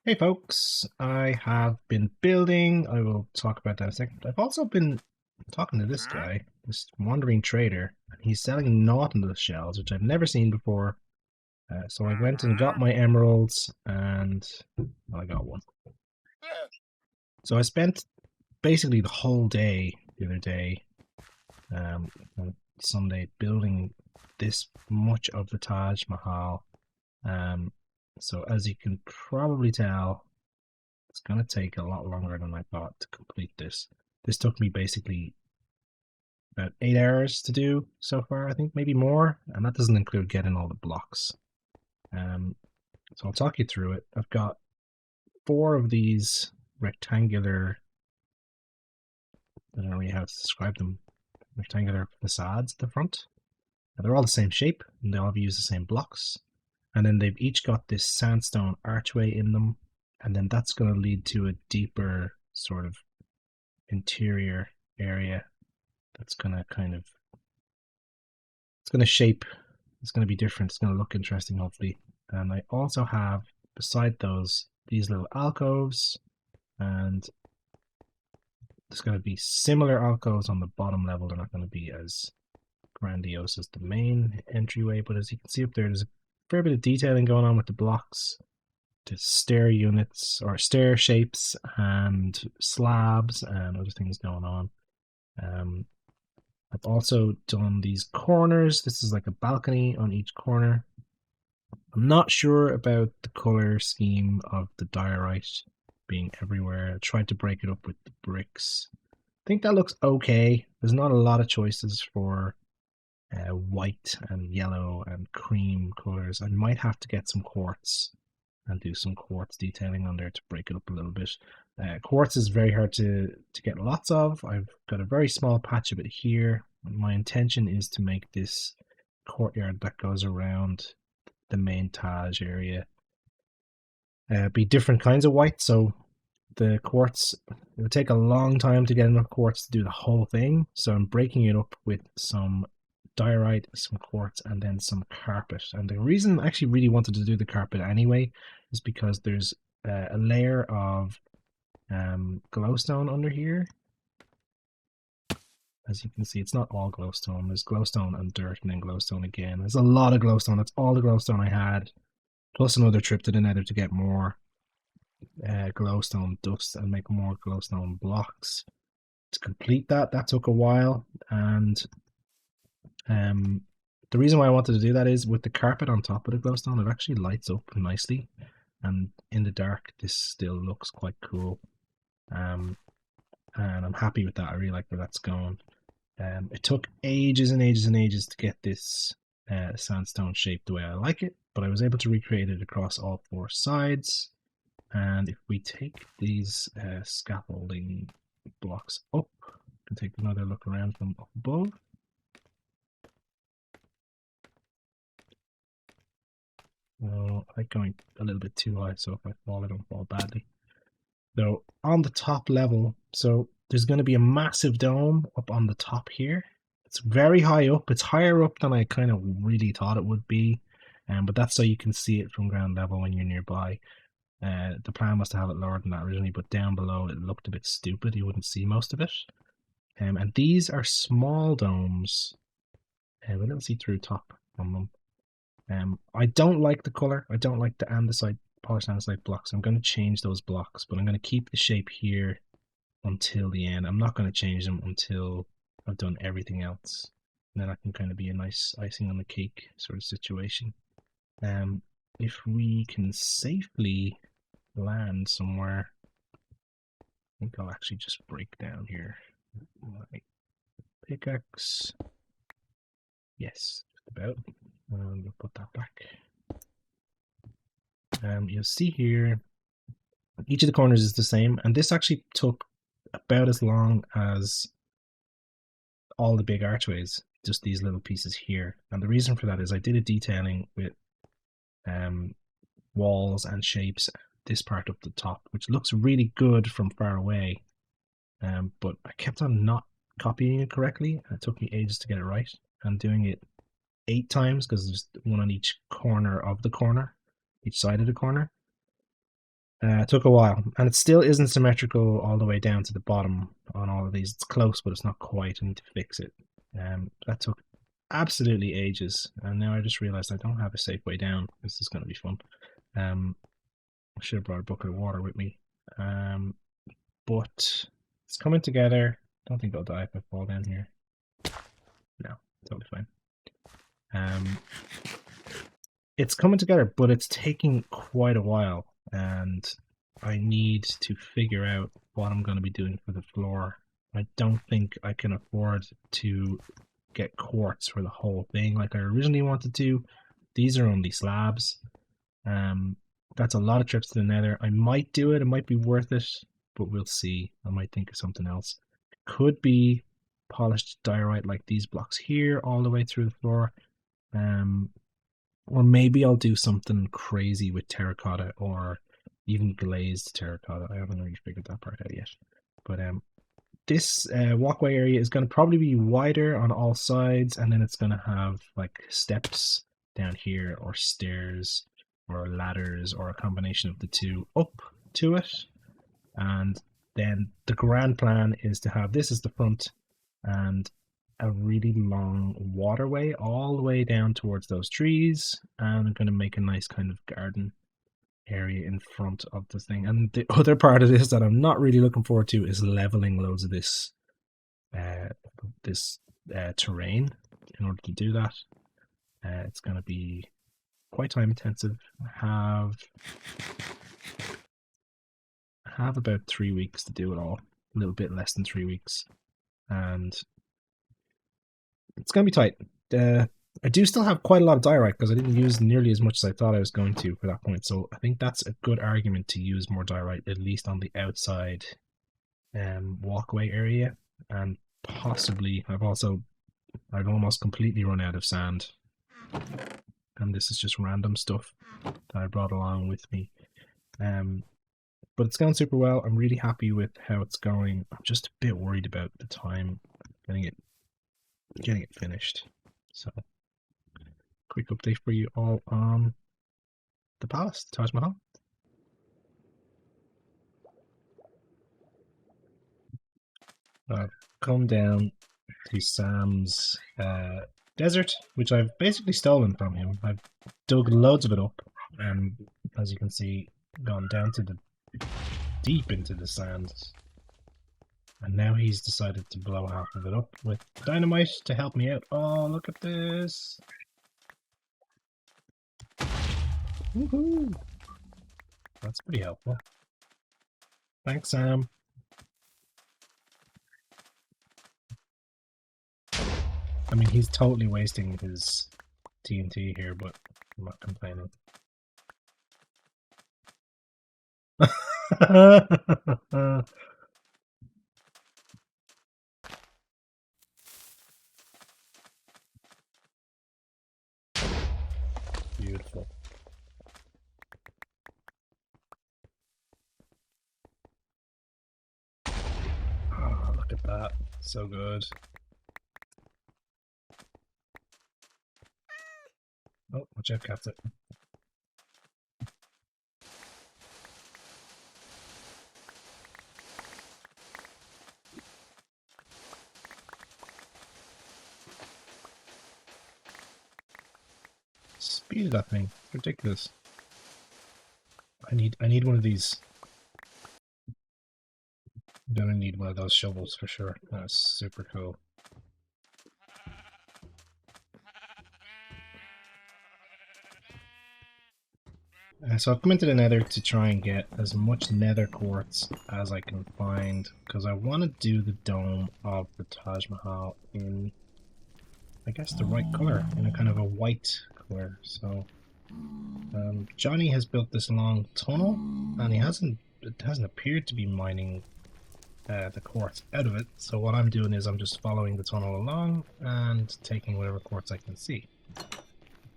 Hey folks, I have been building. I will talk about that in a second. I've also been talking to this guy, this wandering trader, and he's selling nautilus shells, which I've never seen before. So I went and got my emeralds, and well, I got one. So I spent basically the whole day the other day, on Sunday, building this much of the Taj Mahal. Um, so as you can probably tell, it's going to take a lot longer than I thought to complete this. This took me basically about 8 hours to do so far, I think maybe more, and that doesn't include getting all the blocks. Um, so I'll talk you through it. I've got four of these rectangular, I don't know really how to describe them, rectangular facades at the front. Now, they're all the same shape, and they all use the same blocks. And then they've each got this sandstone archway in them, and then that's going to lead to a deeper sort of interior area that's going to kind of, it's going to shape, it's going to be different, it's going to look interesting hopefully. And I also have beside those these little alcoves, and there's going to be similar alcoves on the bottom level. They're not going to be as grandiose as the main entryway, but as you can see up there, there's a fair bit of detailing going on with the blocks, the stair units or stair shapes and slabs and other things going on. I've also done these corners. This is like a balcony on each corner. I'm not sure about the color scheme of the diorite being everywhere. I tried to break it up with the bricks. I think that looks okay. There's not a lot of choices for white and yellow and cream colors. I might have to get some quartz and do some quartz detailing on there to break it up a little bit. Quartz is very hard to get lots of. I've got a very small patch of it here. My intention is to make this courtyard that goes around the main Taj area be different kinds of white. So the quartz, it would take a long time to get enough quartz to do the whole thing. So I'm breaking it up with some diorite, some quartz, and then some carpet. And the reason I actually really wanted to do the carpet anyway is because there's a layer of glowstone under here. As you can see, it's not all glowstone. There's glowstone and dirt and then glowstone again. There's a lot of glowstone. That's all the glowstone I had, plus another trip to the nether to get more glowstone dust and make more glowstone blocks. To complete that, that took a while, and the reason why I wanted to do that is with the carpet on top of the glowstone, it actually lights up nicely, and in the dark, this still looks quite cool. And I'm happy with that. I really like where that's going. It took ages and ages and ages to get this sandstone shape the way I like it, but I was able to recreate it across all four sides. And if we take these scaffolding blocks up, we can take another look around from up above. Oh, I like going a little bit too high, so if I fall, I don't fall badly. So on the top level, so there's going to be a massive dome up on the top here. It's very high up. It's higher up than I kind of really thought it would be, but that's so you can see it from ground level when you're nearby. The plan was to have it lower than that originally, but down below it looked a bit stupid. You wouldn't see most of it. And these are small domes. We don't see through top on them. I don't like the color. I don't like the andesite, polished andesite blocks. I'm going to change those blocks, but I'm going to keep the shape here until the end. I'm not going to change them until I've done everything else. And then that can kind of be a nice icing on the cake sort of situation. If we can safely land somewhere, I think I'll actually just break down here my pickaxe. Yes, just about. And we'll put that back. You'll see here, each of the corners is the same, and this actually took about as long as all the big archways, just these little pieces here. And the reason for that is I did a detailing with walls and shapes, this part up the top, which looks really good from far away, but I kept on not copying it correctly, and it took me ages to get it right. I'm doing it 8 times because there's one on each corner of the corner, each side of the corner. It took a while, and it still isn't symmetrical all the way down to the bottom on all of these. It's close, but it's not quite. I need to fix it. That took absolutely ages, and now I just realized I don't have a safe way down. This is going to be fun. I should have brought a bucket of water with me. But it's coming together. Don't think I'll die if I fall down here. No, totally fine. It's coming together, but it's taking quite a while, and I need to figure out what I'm going to be doing for the floor. I don't think I can afford to get quartz for the whole thing like I originally wanted to. These are only slabs. That's a lot of trips to the nether. I might do it, it might be worth it, but we'll see. I might think of something else. Could be polished diorite like these blocks here all the way through the floor. Or maybe I'll do something crazy with terracotta or even glazed terracotta. I haven't really figured that part out yet. But this walkway area is going to probably be wider on all sides, and then it's going to have like steps down here or stairs or ladders or a combination of the two up to it. And then the grand plan is to have this as the front and a really long waterway all the way down towards those trees, and I'm going to make a nice kind of garden area in front of the thing. And the other part of this that I'm not really looking forward to is leveling loads of this terrain. In order to do that, it's going to be quite time intensive. Have about 3 weeks to do it all, a little bit less than 3 weeks, and it's going to be tight. I do still have quite a lot of diorite because I didn't use nearly as much as I thought I was going to for that point. So I think that's a good argument to use more diorite, at least on the outside walkway area. And possibly I've almost completely run out of sand. And this is just random stuff that I brought along with me. But it's going super well. I'm really happy with how it's going. I'm just a bit worried about the time getting it finished. So quick update for you all on the palace, Taj Mahal. I've come down to Sam's desert, which I've basically stolen from him. I've dug loads of it up, and as you can see, gone down to the deep into the sands. And now he's decided to blow half of it up with dynamite to help me out. Oh, look at this! Woohoo! That's pretty helpful. Thanks, Sam. I mean, he's totally wasting his TNT here, but I'm not complaining. Beautiful. Oh, look at that. So good. Oh, watch out, Captain. Speed of that thing. It's ridiculous. I need one of these. I'm gonna need one of those shovels for sure. That's super cool. So I've come into the nether to try and get as much nether quartz as I can find, because I want to do the dome of the Taj Mahal in, I guess, the right color, in a kind of a white color. So Johnny has built this long tunnel, and it hasn't appeared to be mining the quartz out of it. So what I'm doing is I'm just following the tunnel along and taking whatever quartz I can see.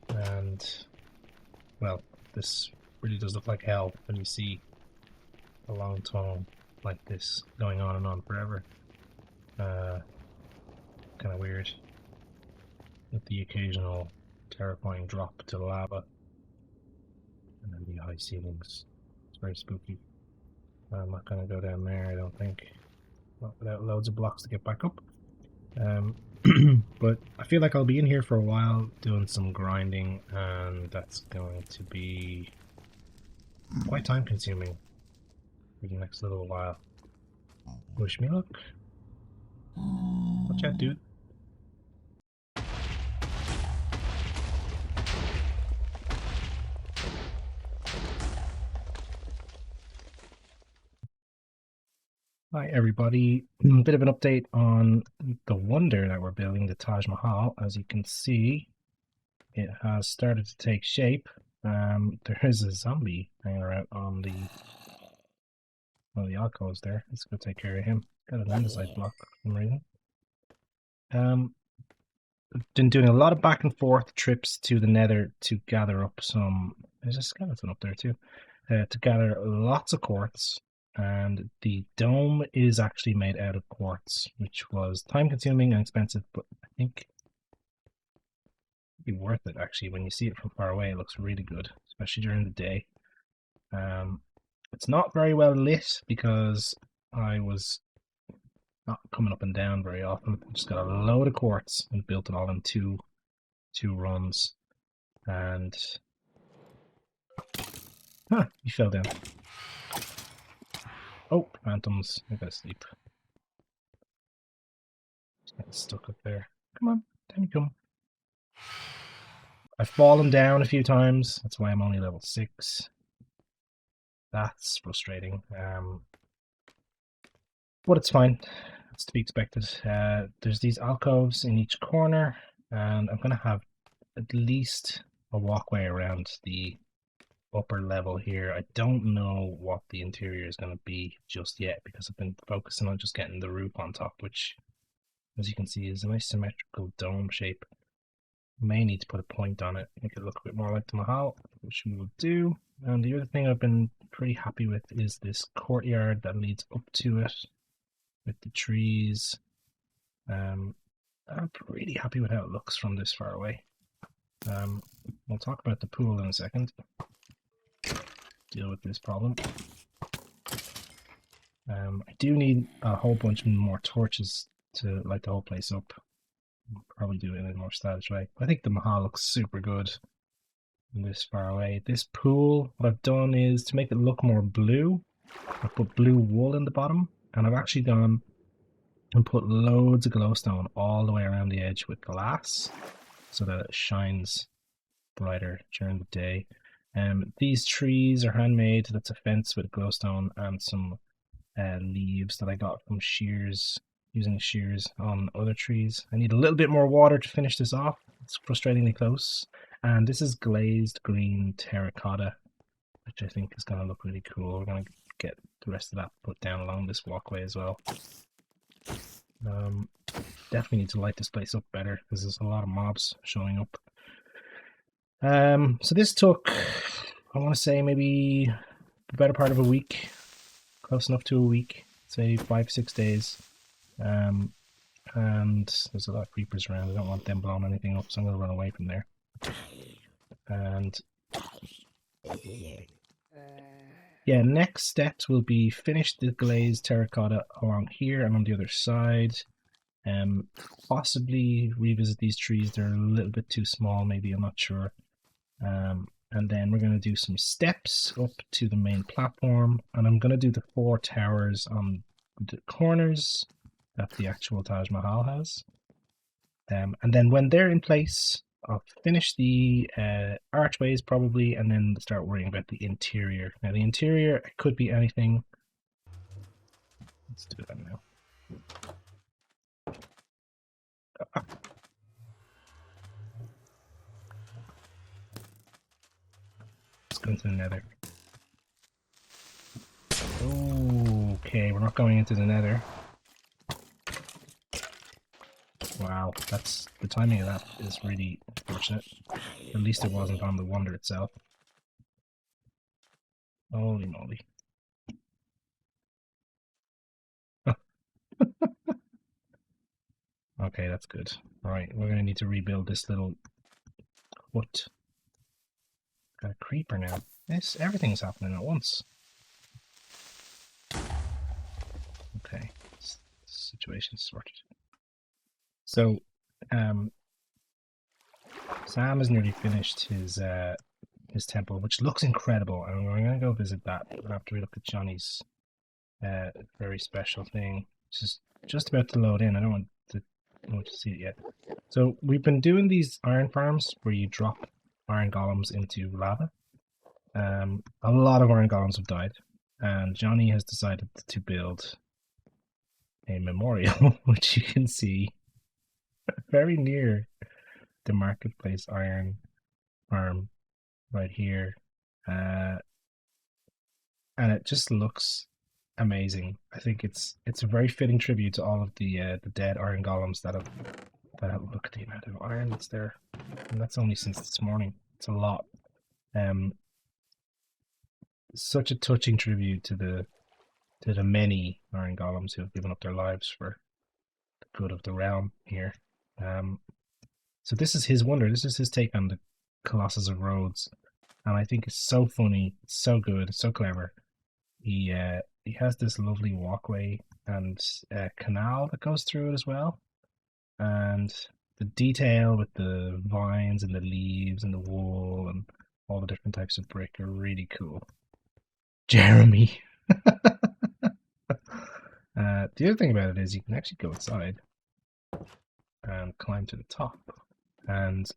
And well, this really does look like hell when you see a long tunnel like this going on and on forever. Kind of weird, with the occasional terrifying drop to lava and then the high ceilings. It's very spooky. I'm not going to go down there, I don't think. Not without loads of blocks to get back up. But I feel like I'll be in here for a while doing some grinding, and that's going to be quite time consuming for the next little while. Wish me luck. Watch out, dude. Hi everybody, a bit of an update on the wonder that we're building, the Taj Mahal. As you can see, it has started to take shape. There is a zombie hanging around on one of the alcoves there. Let's go take care of him. Got an andesite block for some reason. Been doing a lot of back and forth trips to the nether to gather up some... There's a skeleton up there too. To gather lots of quartz. And the dome is actually made out of quartz, which was time consuming and expensive, but I think it'd be worth it actually. When you see it from far away, it looks really good, especially during the day. It's not very well lit because I was not coming up and down very often. Just got a load of quartz and built it all in two runs. And he fell down. Oh, phantoms. I gotta sleep. Just getting stuck up there. Come on, time to come. I've fallen down a few times. That's why I'm only level 6. That's frustrating. But it's fine. It's to be expected. There's these alcoves in each corner, and I'm gonna have at least a walkway around the upper level here. I don't know what the interior is going to be just yet because I've been focusing on just getting the roof on top, which, as you can see, is a nice symmetrical dome shape. May need to put a point on it, make it look a bit more like the Mahal, which we will do. And the other thing I've been pretty happy with is this courtyard that leads up to it with the trees. I'm pretty happy with how it looks from this far away. We'll talk about the pool in a second. Deal with this problem. I do need a whole bunch more torches to light the whole place up. I'll probably do it in a more stylish way. I think the Mahal looks super good from this far away. This pool, what I've done is to make it look more blue, I put blue wool in the bottom, and I've actually gone and put loads of glowstone all the way around the edge with glass so that it shines brighter during the day. These trees are handmade. That's a fence with glowstone and some leaves that I got from shears, using shears on other trees. I need a little bit more water to finish this off. It's frustratingly close. And this is glazed green terracotta, which I think is going to look really cool. We're going to get the rest of that put down along this walkway as well. Definitely need to light this place up better because there's a lot of mobs showing up. So this took, I want to say, maybe the better part of a week, close enough to a week, say 5-6 days. And there's a lot of creepers around. I don't want them blowing anything up, so I'm going to run away from there. And yeah, next steps will be finish the glazed terracotta along here and on the other side. Possibly revisit these trees. They're a little bit too small, maybe, I'm not sure. And then we're going to do some steps up to the main platform, and I'm going to do the 4 towers on the corners that the actual Taj Mahal has. And then when they're in place, I'll finish the archways probably, and then start worrying about the interior. Now the interior could be anything. Let's do that now. Let's go into the nether. Okay, we're not going into the nether. Wow, that's the timing of that is really unfortunate. At least it wasn't on the wonder itself. Holy moly. Okay, that's good. Alright, we're gonna need to rebuild this little hut. Got a creeper now. Everything's happening at once. situation sorted. So, Sam has nearly finished his temple, which looks incredible, and we're going to go visit that after we look at Johnny's very special thing. It's just about to load in. I don't want to see it yet. So we've been doing these iron farms where you drop iron golems into lava. A lot of iron golems have died, and Johnny has decided to build a memorial, which you can see very near the marketplace iron farm right here, and it just looks amazing. I think it's a very fitting tribute to all of the dead iron golems that have look at the amount of iron that's there, and that's only since this morning. It's a lot. Such a touching tribute to the many iron golems who have given up their lives for the good of the realm here. So this is his wonder. This is his take on the Colossus of Rhodes, and I think it's so funny, it's so good, it's so clever. He has this lovely walkway and canal that goes through it as well, and the detail with the vines and the leaves and the wool and all the different types of brick are really cool. Jeremy. The other thing about it is you can actually go inside and climb to the top, and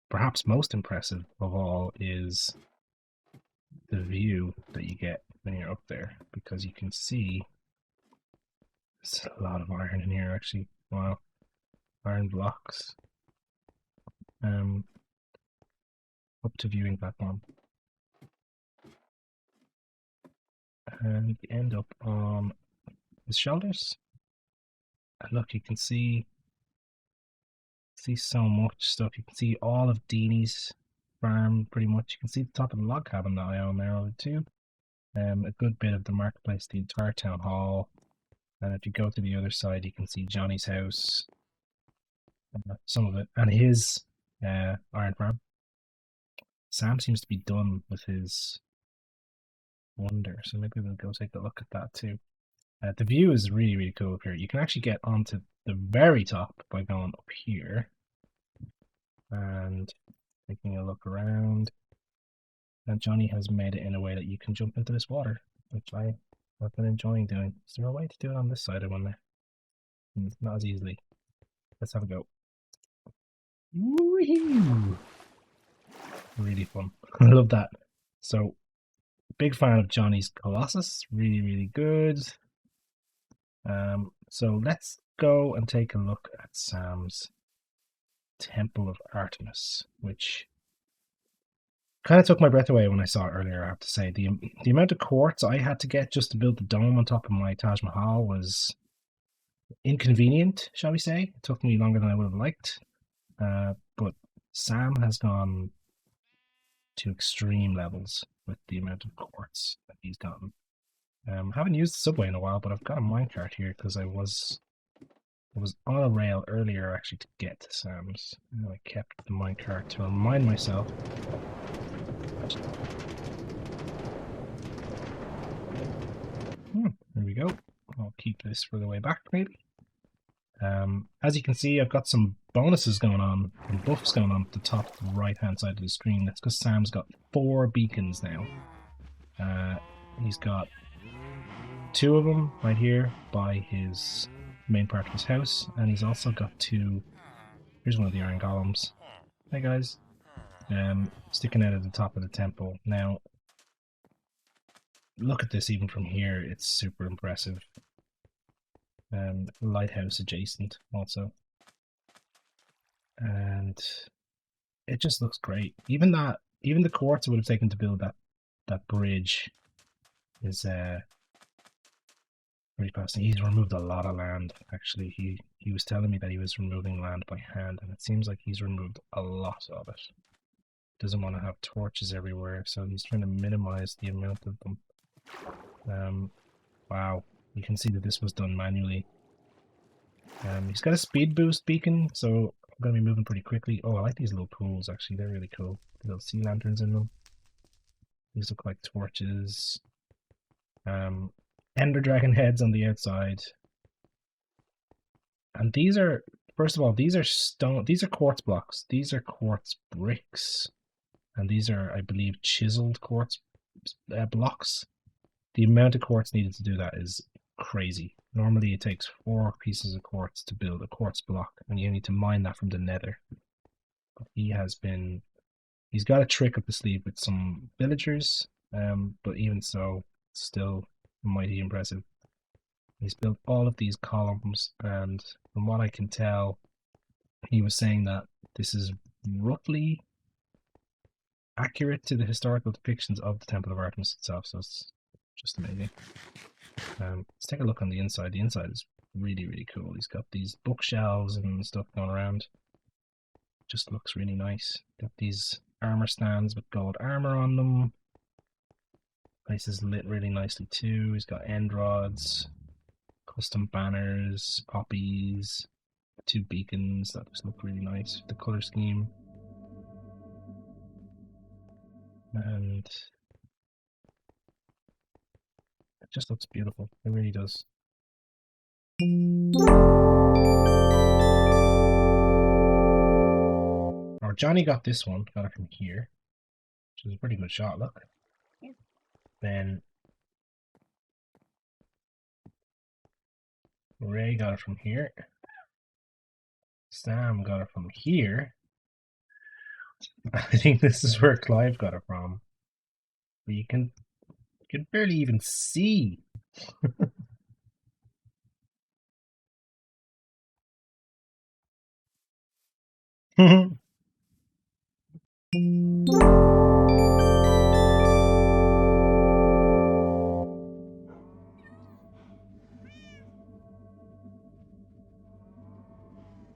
perhaps most impressive of all is the view that you get when you're up there, because you can see there's a lot of iron in here actually. Wow. Iron blocks. Up to viewing platform. And you end up on his shoulders. And look, you can see so much stuff. You can see all of Deanie's farm pretty much. You can see the top of the log cabin that I own there over too. A good bit of the marketplace, the entire town hall. And if you go to the other side, you can see Johnny's house. Some of it. And his iron farm. Sam seems to be done with his wonder, so maybe we'll go take a look at that too. The view is really, really cool up here. You can actually get onto the very top by going up here and taking a look around. And Johnny has made it in a way that you can jump into this water, which I've been enjoying doing. Is there a way to do it on this side, I wonder? Not as easily. Let's have a go. Woohoo! Really fun. I love that. So, big fan of Johnny's Colossus. Really, really good. So let's go and take a look at Sam's Temple of Artemis, which kind of took my breath away when I saw it earlier, I have to say. The amount of quartz I had to get just to build the dome on top of my Taj Mahal was inconvenient, shall we say. It took me longer than I would have liked. But Sam has gone to extreme levels with the amount of quartz that he's gotten. I haven't used the subway in a while, but I've got a minecart here because I was on a rail earlier actually to get to Sam's. And I kept the minecart to remind myself. There we go. I'll keep this for the way back maybe. As you can see, I've got some bonuses going on and buffs going on at the top right hand side of the screen. That's because Sam's got 4 beacons now. He's got 2 of them right here by his main part of his house, and he's also got 2. Here's one of the iron golems. Hey guys. Sticking out at the top of the temple. Now, look at this even from here. It's super impressive. Lighthouse adjacent also, and it just looks great. Even the quartz it would have taken to build that bridge is pretty fascinating. He's removed a lot of land actually. He was telling me that he was removing land by hand, and it seems like he's removed a lot of it. Doesn't want to have torches everywhere, so he's trying to minimize the amount of them. Wow. You can see that this was done manually. He's got a speed boost beacon, so I'm going to be moving pretty quickly. Oh, I like these little pools, actually. They're really cool. Little sea lanterns in them. These look like torches. Ender dragon heads on the outside. And these are, first of all, these are stone. These are quartz blocks. These are quartz bricks, and these are, I believe, chiseled quartz blocks. The amount of quartz needed to do that is crazy. Normally, it takes 4 pieces of quartz to build a quartz block, and you need to mine that from the nether. But he's got a trick up his sleeve with some villagers, but even so, still mighty impressive. He's built all of these columns, and from what I can tell, he was saying that this is roughly accurate to the historical depictions of the Temple of Artemis itself, so it's just amazing. Let's take a look on the inside. The inside is really, really cool. He's got these bookshelves and stuff going around. Just looks really nice. Got these armor stands with gold armor on them. Place is lit really nicely too. He's got end rods, custom banners, poppies, 2 beacons that just look really nice. The color scheme. And it just looks beautiful. It really does. Or Johnny got this one, got it from here, which is a pretty good shot, look. Then Ray got it from here. Sam got it from here. I think this is where Clive got it from. But you can barely even see.